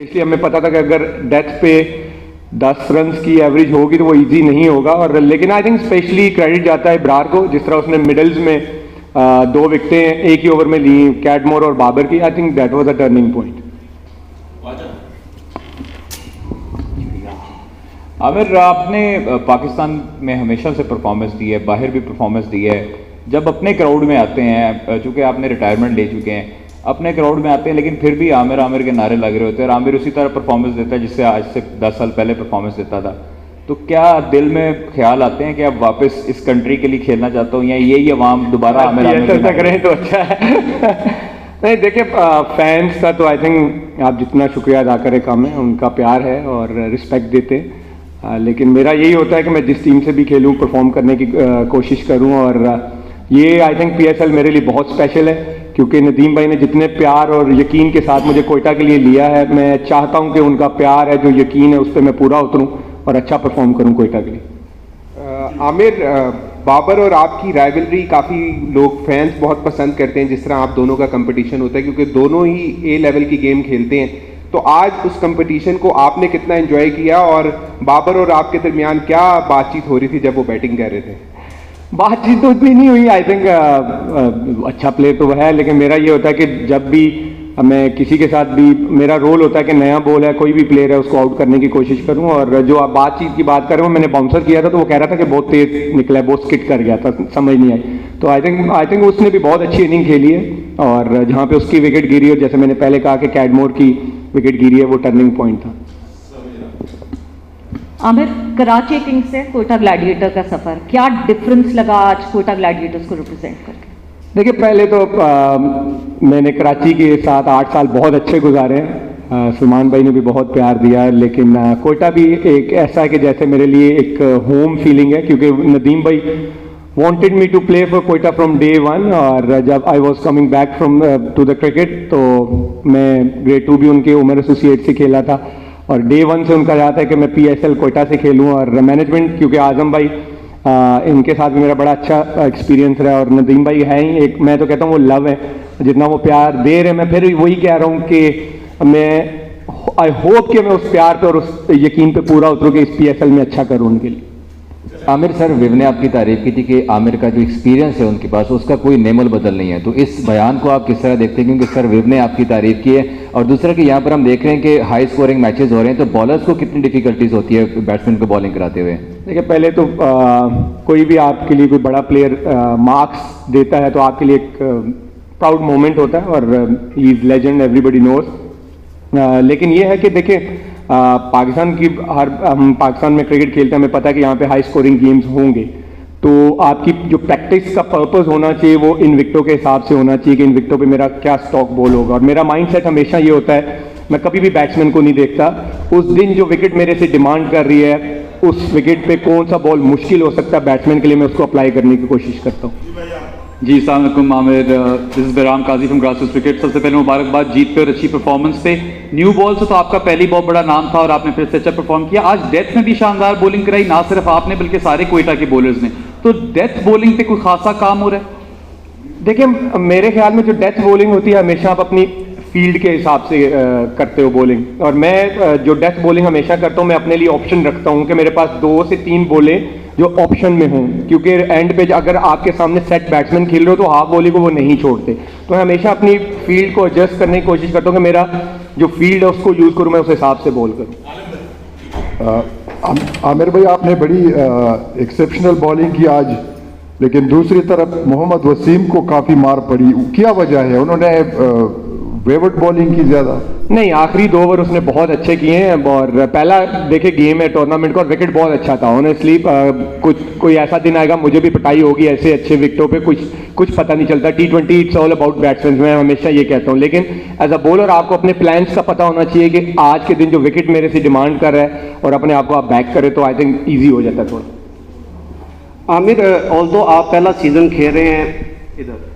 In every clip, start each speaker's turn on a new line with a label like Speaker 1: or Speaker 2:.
Speaker 1: इसलिए हमें पता था कि अगर डेथ पे 10 रन की एवरेज होगी तो वो इजी नहीं होगा। और लेकिन आई थिंक स्पेशली क्रेडिट जाता है इब्रार को, जिस तरह उसने मिडल्स में 2 विकेटें एक ही ओवर में ली, कैडमोर और बाबर की। I think that was a turning point.
Speaker 2: Aamir, आपने पाकिस्तान में हमेशा से परफॉर्मेंस दी है, बाहर भी परफॉर्मेंस दी है। जब अपने क्राउड में आते हैं, चूँकि आपने रिटायरमेंट ले चुके हैं, अपने क्राउड में आते हैं, लेकिन फिर भी आमिर आमिर के नारे लग रहे होते हैं और आमिर उसी तरह परफॉर्मेंस देता है जिससे आज से 10 साल पहले परफॉर्मेंस देता था। तो क्या दिल में ख्याल आते हैं कि अब वापस इस कंट्री के लिए खेलना चाहता हूँ, या यही अवाम दोबारा आमिर आमिर
Speaker 1: करें तो अच्छा है। नहीं देखिए, फैंस का तो आई थिंक आप जितना शुक्रिया अदा करें कम है, उनका प्यार है और रिस्पेक्ट देते हैं। लेकिन मेरा यही होता है कि मैं जिस टीम से भी खेलूँ परफॉर्म करने की कोशिश करूँ। और ये आई थिंक PSL मेरे लिए बहुत स्पेशल है, क्योंकि नदीम भाई ने जितने प्यार और यकीन के साथ मुझे कोयटा के लिए लिया है, मैं चाहता हूं कि उनका प्यार है, जो यकीन है, उस पर मैं पूरा उतरूं और अच्छा परफॉर्म करूं कोयटा के लिए।
Speaker 3: आमिर, बाबर और आपकी राइवलरी काफ़ी लोग फैंस बहुत पसंद करते हैं, जिस तरह आप दोनों का कंपटीशन होता है, क्योंकि दोनों ही A लेवल की गेम खेलते हैं। तो आज उस कंपटीशन को आपने कितना एंजॉय किया और बाबर और आपके दरमियान क्या बातचीत हो रही थी जब वो बैटिंग कर रहे थे?
Speaker 1: बातचीत तो इतनी नहीं हुई। आई थिंक अच्छा प्लेयर तो वह है, लेकिन मेरा ये होता है कि जब भी मैं किसी के साथ भी, मेरा रोल होता है कि नया बॉल है, कोई भी प्लेयर है, उसको आउट करने की कोशिश करूं। और जो आप बातचीत की बात कर रहे हो, मैंने बाउंसर किया था तो वो कह रहा था कि बहुत तेज निकला है, बहुत स्किट कर गया था, समझ नहीं आई। तो आई थिंक उसने भी बहुत अच्छी इनिंग खेली है, और जहाँ पे उसकी विकेट गिरी, और जैसे मैंने पहले कहा कि कैडमोर की विकेट गिरी है, वो टर्निंग पॉइंट था।
Speaker 4: आमिर, कराची किंग्स से कोयटा ग्लैडिएटर का सफर, क्या डिफरेंस लगा आज कोयटा ग्लैडिएटर्स को रिप्रेजेंट करके?
Speaker 1: देखिए, पहले तो मैंने कराची के साथ 8 साल बहुत अच्छे गुजारे हैं। सलमान भाई ने भी बहुत प्यार दिया, लेकिन कोयटा भी एक ऐसा है कि जैसे मेरे लिए एक होम फीलिंग है, क्योंकि नदीम भाई wanted me to play for Quetta from day 1। और जब I was coming back from to the cricket, तो मैं ग्रेड 2 भी उनके उमर एसोसिएट से खेला था, और डे 1 से उनका चाहता है कि मैं PSL कोयटा से खेलूं। और मैनेजमेंट, क्योंकि आजम भाई इनके साथ भी मेरा बड़ा अच्छा एक्सपीरियंस रहा, और नदीम भाई है ही एक, मैं तो कहता हूँ वो लव है, जितना वो प्यार दे रहे, मैं फिर वही कह रहा हूँ कि मैं आई होप कि मैं उस प्यार पे और उस यकीन पे पूरा उतरूँ कि इस PSL में अच्छा करूँ उनके लिए।
Speaker 5: आमिर सर, विव ने आपकी तारीफ की थी कि आमिर का जो एक्सपीरियंस है उनके पास, उसका कोई नेमल बदल नहीं है, तो इस बयान को आप किस तरह देखते हैं? क्योंकि सर विव ने आपकी तारीफ की है, और दूसरा कि यहाँ पर हम देख रहे हैं कि हाई स्कोरिंग मैचेस हो रहे हैं, तो बॉलर्स को कितनी डिफिकल्टीज होती है बैट्समैन को बॉलिंग कराते हुए?
Speaker 1: देखिए, पहले तो कोई भी आपके लिए कोई बड़ा प्लेयर मार्क्स देता है तो आपके लिए एक प्राउड मोमेंट होता है, और he is legend, everybody knows. लेकिन ये है कि देखिए, पाकिस्तान की हम पाकिस्तान में क्रिकेट खेलते हैं, हमें पता है कि यहाँ पे हाई स्कोरिंग गेम्स होंगे, तो आपकी जो प्रैक्टिस का पर्पस होना चाहिए वो इन विकेटों के हिसाब से होना चाहिए कि इन विकेटों पे मेरा क्या स्टॉक बॉल होगा। और मेरा माइंडसेट हमेशा ये होता है, मैं कभी भी बैट्समैन को नहीं देखता, उस दिन जो विकेट मेरे से डिमांड कर रही है, उस विकेट पे कौन सा बॉल मुश्किल हो सकता है बैट्समैन के लिए, मैं उसको अप्लाई करने की कोशिश करता हूँ।
Speaker 2: जी, अस्सलाम वालेकुम Aamir, this is Bahram Kazi from grassroots cricket. सबसे पहले मुबारकबाद जीत पे और अच्छी परफॉर्मेंस पे। न्यू बॉल से तो आपका पहली बहुत बड़ा नाम था और आपने फिर से अच्छा परफॉर्म किया। आज डेथ में भी शानदार बॉलिंग कराई, ना सिर्फ आपने बल्कि सारे कोयटा के बॉलर्स ने। तो डेथ बॉलिंग पे कोई खासा काम हो रहा है?
Speaker 1: देखिए, मेरे ख्याल में जो डेथ बॉलिंग होती है, हमेशा आप अपनी फील्ड के हिसाब से करते हो बॉलिंग, और मैं जो डेथ बॉलिंग हमेशा करता हूँ, मैं अपने लिए ऑप्शन रखता हूँ कि मेरे पास 2 से 3 बॉलें जो ऑप्शन में हों, क्योंकि एंड पे अगर आपके सामने सेट बैट्समैन खेल रहे हो तो हाफ बॉलिंग को वो नहीं छोड़ते। तो मैं हमेशा अपनी फील्ड को एडजस्ट करने की कोशिश करता हूँ कि मेरा जो फील्ड है उसको यूज़ करूँ, मैं उस हिसाब से बॉल करूँ।
Speaker 6: आमिर भाई, आपने बड़ी एक्सेप्शनल बॉलिंग की आज, लेकिन दूसरी तरफ मोहम्मद वसीम को काफ़ी मार पड़ी, क्या वजह है? उन्होंने वेवट बॉलिंग की ज़्यादा
Speaker 1: नहीं, आखिरी 2 ओवर उसने बहुत अच्छे किए हैं, और पहला देखिए गेम है टूर्नामेंट का, और विकेट बहुत अच्छा था ऑनेस्टली। कोई ऐसा दिन आएगा मुझे भी पिटाई होगी ऐसे अच्छे विकेटों पे, कुछ पता नहीं चलता। T20 it's all about batsman, मैं हमेशा ये कहता हूँ। लेकिन एज अ बॉलर आपको अपने प्लान्स का पता होना चाहिए कि आज के दिन जो विकेट मेरे से डिमांड कर रहा है, और अपने आप को आप बैक करें, तो आई थिंक ईजी हो जाता है थोड़ा।
Speaker 7: आमिर, ऑल्दो आप पहला सीजन खेल रहे हैं, इधर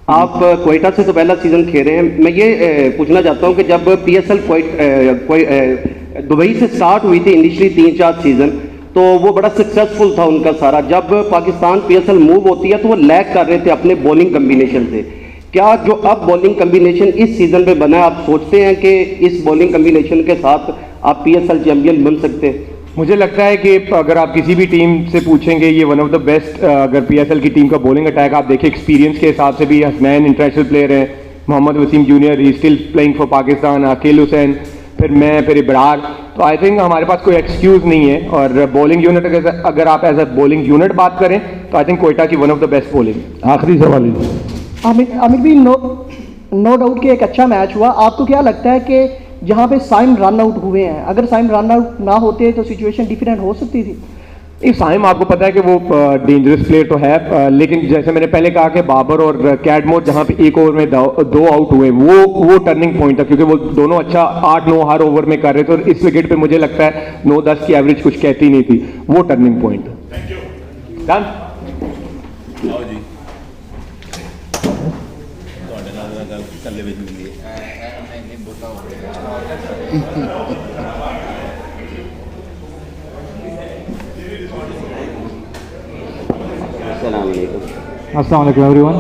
Speaker 7: आप कोयटा से तो पहला सीजन खेल रहे हैं, मैं ये पूछना चाहता हूँ कि जब PSL दुबई से स्टार्ट हुई थी इनिशियली 3-4 सीजन, तो वो बड़ा सक्सेसफुल था उनका सारा। जब पाकिस्तान PSL मूव होती है तो वो लैग कर रहे थे अपने बॉलिंग कम्बिनेशन से। क्या जो अब बॉलिंग कम्बिनेशन इस सीजन में बना है, आप सोचते हैं कि इस बॉलिंग कम्बिनेशन के साथ आप PSL चैंपियन बन सकते हैं?
Speaker 1: मुझे लगता है कि अगर आप किसी भी टीम से पूछेंगे, ये वन ऑफ द बेस्ट, अगर PSL की टीम का बॉलिंग अटैक आप देखें एक्सपीरियंस के हिसाब से भी, हसनैन इंटरनेशनल प्लेयर हैं, Mohammad Wasim junior he still playing for Pakistan, Aqeel Hussain, फिर मैं, फिर इब्रार, तो आई थिंक हमारे पास कोई एक्सक्यूज़ नहीं है। और बॉलिंग यूनिट अगर आप एज अ बॉलिंग यूनिट बात करें तो आई थिंक कोयटा की one of the best bowling.
Speaker 6: आखिरी सवाल है।
Speaker 8: आमिर भी नो डाउट कि एक अच्छा मैच हुआ। आपको क्या लगता है कि जहाँ पे साइम रन आउट हुए हैं, अगर साइम रन आउट ना होते तो सिचुएशन डिफरेंट हो सकती थी?
Speaker 1: इस साइम आपको पता है कि वो डेंजरस प्लेयर तो है, लेकिन जैसे मैंने पहले कहा कि बाबर और कैडमोर जहाँ पे एक ओवर में दो आउट हुए, वो टर्निंग पॉइंट था, क्योंकि वो दोनों अच्छा 8-9 हर ओवर में कर रहे थे, और इस विकेट पे मुझे लगता है 9-10 की एवरेज कुछ कहती नहीं थी, वो टर्निंग पॉइंट था। डन।
Speaker 7: अस्सलाम वालेकुम।
Speaker 9: Assalamu alaikum everyone.